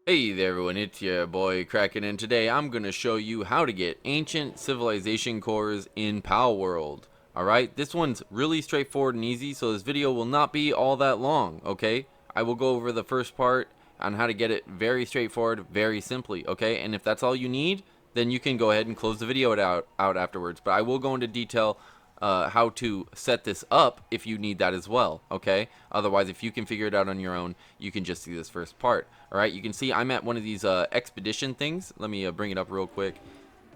Hey there everyone, it's your boy Kraken, and today I'm going to show you how to get ancient civilization cores in Palworld. Alright, this one's really straightforward and easy, so this video will not be all that long, okay? I will go over the first part on how to get it very straightforward, very simply, okay? And if that's all you need, then you can go ahead and close the video out afterwards. But I will go into detail how to set this up if you need that as well, okay? Otherwise, if you can figure it out on your own, you can just see this first part. All right, you can see I'm at one of these expedition things. Let me bring it up real quick.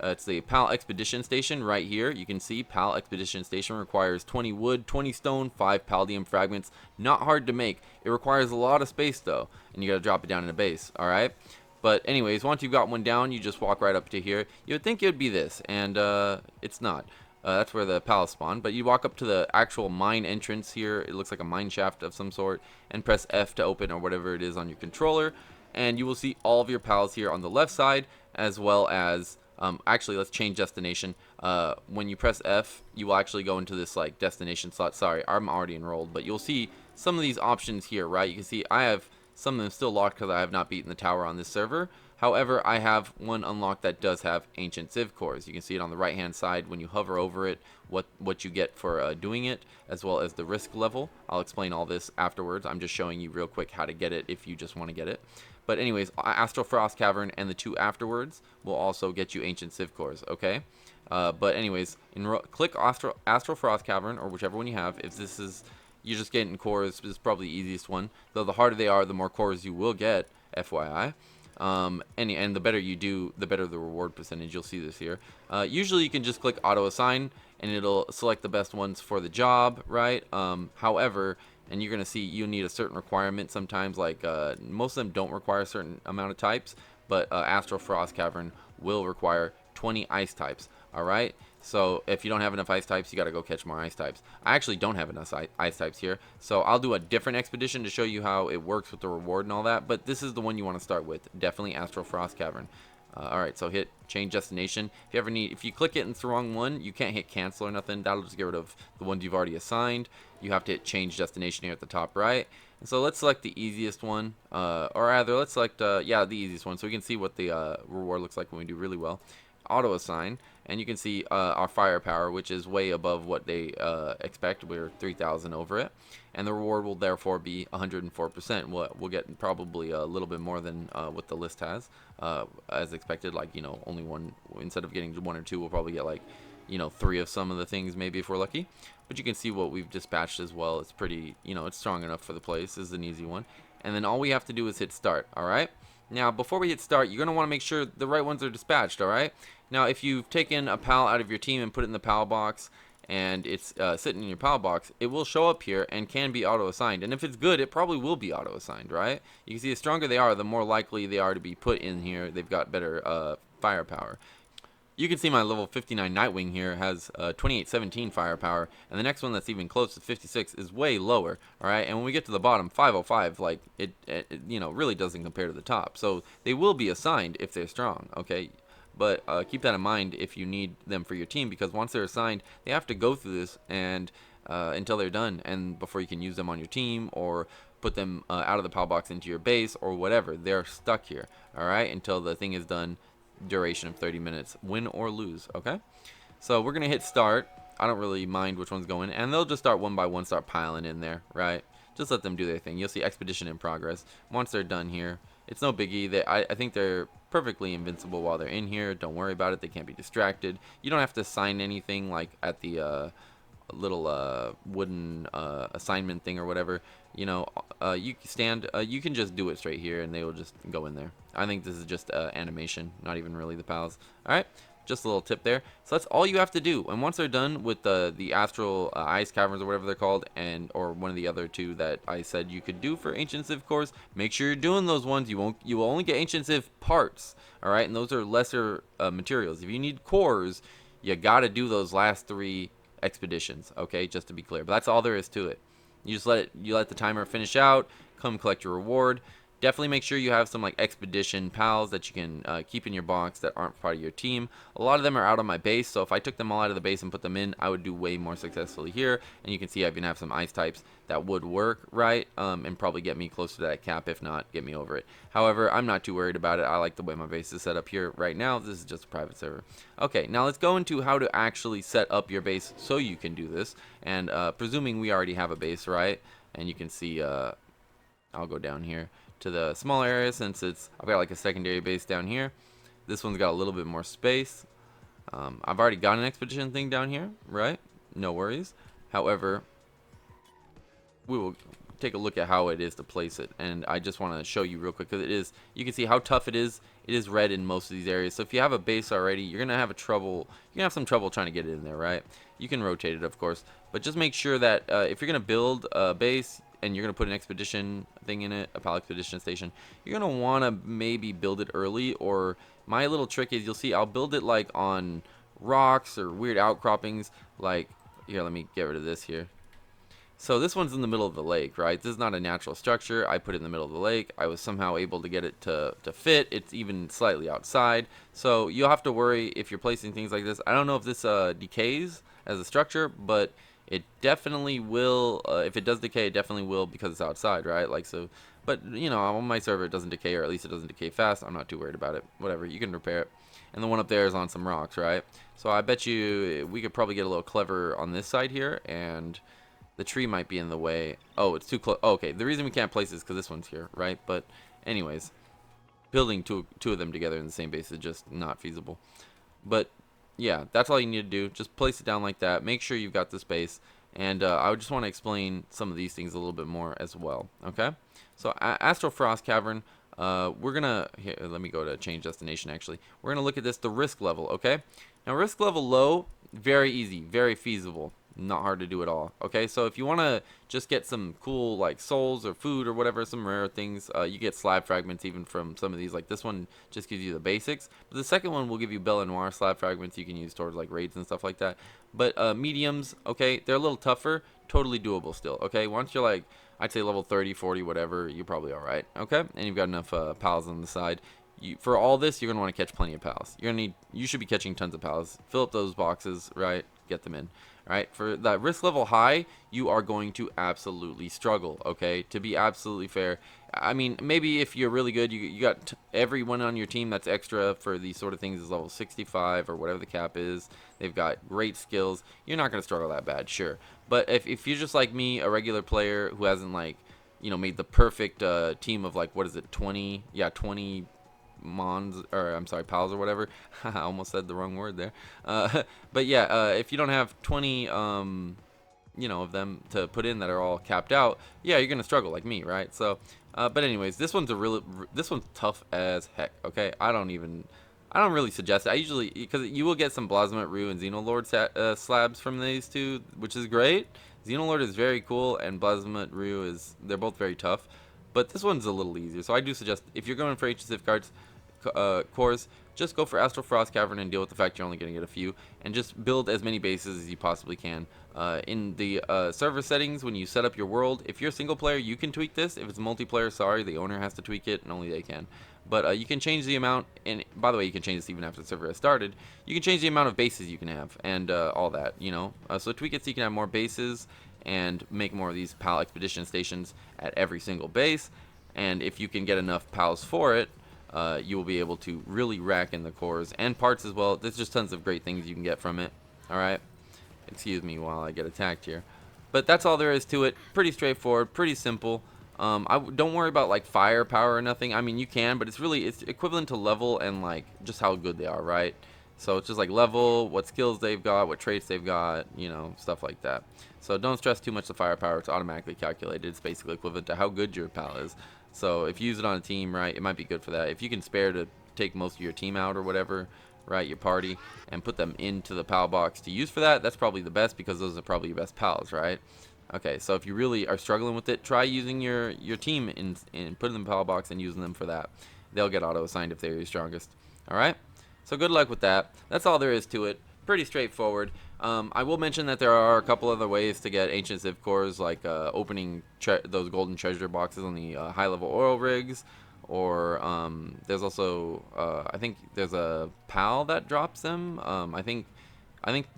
It's the PAL Expedition Station right here. You can see PAL Expedition Station requires 20 wood, 20 stone, 5 palladium fragments. Not hard to make. It requires a lot of space though, and you gotta drop it down in a base, alright? But anyways, once you've got one down, you just walk right up to here. You would think it would be this, and it's not. That's where the palace spawn. But you walk up to the actual mine entrance here. It looks like a mine shaft of some sort. And press F to open or whatever it is on your controller. And you will see all of your pals here on the left side. As well as, actually, let's change destination. When you press F, you will actually go into this like destination slot. Sorry, I'm already enrolled. But you'll see some of these options here, right? You can see I have some of them still locked because I have not beaten the tower on this server. However, I have one unlocked that does have ancient civ cores. You can see it on the right hand side when you hover over it, what you get for doing it, as well as the risk level. I'll explain all this afterwards. I'm just showing you real quick how to get it if you just want to get it. But anyways, Astral Frost Cavern and the two afterwards will also get you ancient civ cores, okay? But anyways, click Astral Frost Cavern or whichever one you have. If this is, you're just getting cores, this is probably the easiest one. Though the harder they are, the more cores you will get, FYI. And the better you do, the better the reward percentage. You'll see this here. Usually you can just click auto assign and it'll select the best ones for the job, right? However, and you're gonna see you need a certain requirement sometimes, like most of them don't require a certain amount of types, but Astral Frost Cavern will require 20 ice types. All right, so if you don't have enough ice types, you got to go catch more ice types. I actually don't have enough ice types here, so I'll do a different expedition to show you how it works with the reward and all that, but this is the one you want to start with. Definitely Astral Frost Cavern. Alright, so hit change destination. If you ever need, if you click it and it's the wrong one, you can't hit cancel or nothing. That'll just get rid of the ones you've already assigned. You have to hit change destination here at the top right. And so let's select the easiest one, or rather, let's select, yeah, the easiest one, so we can see what the reward looks like when we do really well. Auto assign, and you can see our firepower, which is way above what they expect. We're 3,000 over it, and the reward will therefore be 104%. We'll get probably a little bit more than what the list has, as expected. Like, you know, only one, instead of getting one or two, we'll probably get like, you know, 3 of some of the things maybe if we're lucky. But you can see what we've dispatched as well. It's pretty, you know, it's strong enough for the place. This is an easy one, and then all we have to do is hit start. All right. Now, before we hit start, you're going to want to make sure the right ones are dispatched, all right? Now, if you've taken a PAL out of your team and put it in the PAL box, and it's sitting in your PAL box, it will show up here and can be auto-assigned. And if it's good, it probably will be auto-assigned, right? You can see the stronger they are, the more likely they are to be put in here. They've got better firepower. You can see my level 59 Nightwing here has 2817 firepower, and the next one that's even close to 56 is way lower. All right, and when we get to the bottom, 505, like it you know, really doesn't compare to the top. So they will be assigned if they're strong. Okay, but keep that in mind if you need them for your team, because once they're assigned, they have to go through this and until they're done, and before you can use them on your team or put them out of the PAL box into your base or whatever, they're stuck here. All right, until the thing is done. Duration of 30 minutes, win or lose. Okay, so we're gonna hit start. I don't really mind which one's going, and they'll just start one by one, start piling in there, right? Just let them do their thing. You'll see expedition in progress. Once they're done here, it's no biggie. I think they're perfectly invincible while they're in here. Don't worry about it. They can't be distracted. You don't have to sign anything like at the little wooden assignment thing or whatever. You know, you can just do it straight here and they will just go in there. I think this is just animation, not even really the pals. All right, just a little tip there. So that's all you have to do, and once they're done with the astral ice caverns or whatever they're called, and or one of the other two that I said you could do for ancient civ cores, make sure you're doing those ones. You will only get ancient civ parts, all right, and those are lesser materials. If you need cores, you got to do those last 3 expeditions, okay, just to be clear. But that's all there is to it. You just let the timer finish out, come collect your reward. Definitely make sure you have some like expedition pals that you can keep in your box that aren't part of your team. A lot of them are out on my base, so if I took them all out of the base and put them in, I would do way more successfully here. And you can see I even have some ice types that would work, right? And probably get me close to that cap, if not get me over it. However, I'm not too worried about it. I like the way my base is set up here right now. This is just a private server. Okay, now let's go into how to actually set up your base so you can do this. And presuming we already have a base, right? And you can see, I'll go down here to the small area since I've got like a secondary base down here. This one's got a little bit more space. I've already got an expedition thing down here, right? No worries. However, we will take a look at how it is to place it, and I just want to show you real quick because you can see how tough it is. It is red in most of these areas, so if you have a base already, you're gonna have some trouble trying to get it in there, right? You can rotate it, of course, but just make sure that if you're gonna build a base and you're gonna put an expedition thing in it, a pal expedition station, you're gonna want to maybe build it early. Or my little trick is, you'll see I'll build it like on rocks or weird outcroppings. Like here, let me get rid of this here. So this one's in the middle of the lake, right? This is not a natural structure. I put it in the middle of the lake. I was somehow able to get it to fit. It's even slightly outside. So you'll have to worry if you're placing things like this. I don't know if this decays as a structure, but it definitely will. If it does decay, it definitely will because it's outside, right? Like so. But you know, on my server, it doesn't decay, or at least it doesn't decay fast. I'm not too worried about it. Whatever, you can repair it. And the one up there is on some rocks, right? So I bet you we could probably get a little clever on this side here, and the tree might be in the way. Oh, it's too close. Oh, okay, the reason we can't place it is because this one's here, right? But anyways, building two of them together in the same base is just not feasible. But yeah, that's all you need to do. Just place it down like that. Make sure you've got the space. And I would just want to explain some of these things a little bit more as well. Okay, so Astral Frost Cavern. We're gonna here, let me go to change destination. Actually, we're gonna look at the risk level. Okay, now risk level low, very easy, very feasible. Not hard to do at all. Okay, so if you want to just get some cool like souls or food or whatever, some rare things, you get slab fragments even from some of these. Like this one just gives you the basics, but the second one will give you Belle Noire slab fragments you can use towards like raids and stuff like that. But mediums, okay, they're a little tougher, totally doable still. Okay, once you're like, I'd say level 30, 40, whatever, you're probably all right. Okay, and you've got enough pals on the side. For all this, you're gonna want to catch plenty of pals. You should be catching tons of pals. Fill up those boxes, right? Get them in. All right, for that risk level high, you are going to absolutely struggle. Okay, to be absolutely fair, I mean, maybe if you're really good, you got everyone on your team that's extra for these sort of things is level 65 or whatever the cap is. They've got great skills. You're not gonna struggle that bad, sure. But if you're just like me, a regular player who hasn't like, made the perfect team of like, what is it, 20? Yeah, 20. Mons, or I'm sorry, pals or whatever. I almost said the wrong word there. But yeah, if you don't have 20 of them to put in that are all capped out, yeah, you're gonna struggle like me, right? So but anyways, this one's tough as heck. Okay, I don't really suggest it. I usually, because you will get some Blasphemous Rue and Xenolord slabs from these two, which is great. Xenolord is very cool, and Blasphemous Rue they're both very tough. But this one's a little easier, so I do suggest if you're going for HSIF cards, cores, just go for Astral Frost Cavern and deal with the fact you're only going to get a few, and just build as many bases as you possibly can. In the server settings, when you set up your world, if you're a single player, you can tweak this. If it's multiplayer, sorry, the owner has to tweak it, and only they can. But you can change the amount, and by the way, you can change this even after the server has started. You can change the amount of bases you can have, and all that, so tweak it so you can have more bases, and make more of these PAL expedition stations at every single base. And if you can get enough pals for it, you will be able to really rack in the cores and parts as well. There's just tons of great things you can get from it. Alright, excuse me while I get attacked here. But that's all there is to it. Pretty straightforward, pretty simple. Don't worry about like firepower or nothing. I mean, you can, but it's equivalent to level and like just how good they are, right? So it's just like level, what skills they've got, what traits they've got, stuff like that. So don't stress too much the firepower. It's automatically calculated. It's basically equivalent to how good your pal is. So if you use it on a team, right, it might be good for that. If you can spare to take most of your team out or whatever, right, your party, and put them into the pal box to use for that, that's probably the best because those are probably your best pals, right? Okay, so if you really are struggling with it, try using your team in putting them in the pal box and using them for that. They'll get auto-assigned if they're your strongest. All right? So good luck with that. That's all there is to it. pretty straightforward. I will mention that there are a couple other ways to get ancient civ cores, like opening those golden treasure boxes on the high-level oil rigs, or there's also I think there's a PAL that drops them. I think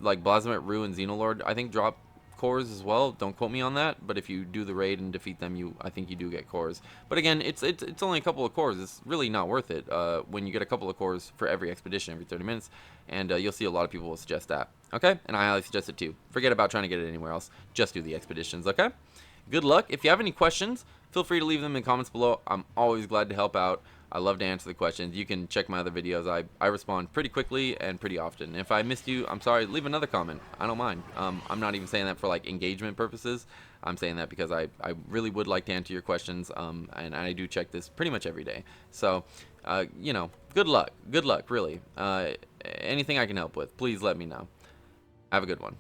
like Blasphemous Rue and Xenolord I think drop cores as well. Don't quote me on that, but if you do the raid and defeat them, I think you do get cores. But again, it's only a couple of cores. It's really not worth it when you get a couple of cores for every expedition every 30 minutes, and you'll see a lot of people will suggest that. Okay, and I highly suggest it too. Forget about trying to get it anywhere else. Just do the expeditions. Okay. Good luck. If you have any questions, feel free to leave them in the comments below. I'm always glad to help out. I love to answer the questions. You can check my other videos. I respond pretty quickly and pretty often. If I missed you, I'm sorry. Leave another comment. I don't mind. I'm not even saying that for like engagement purposes. I'm saying that because I really would like to answer your questions. And I do check this pretty much every day. So, you know, good luck. Good luck, really. Anything I can help with, please let me know. Have a good one.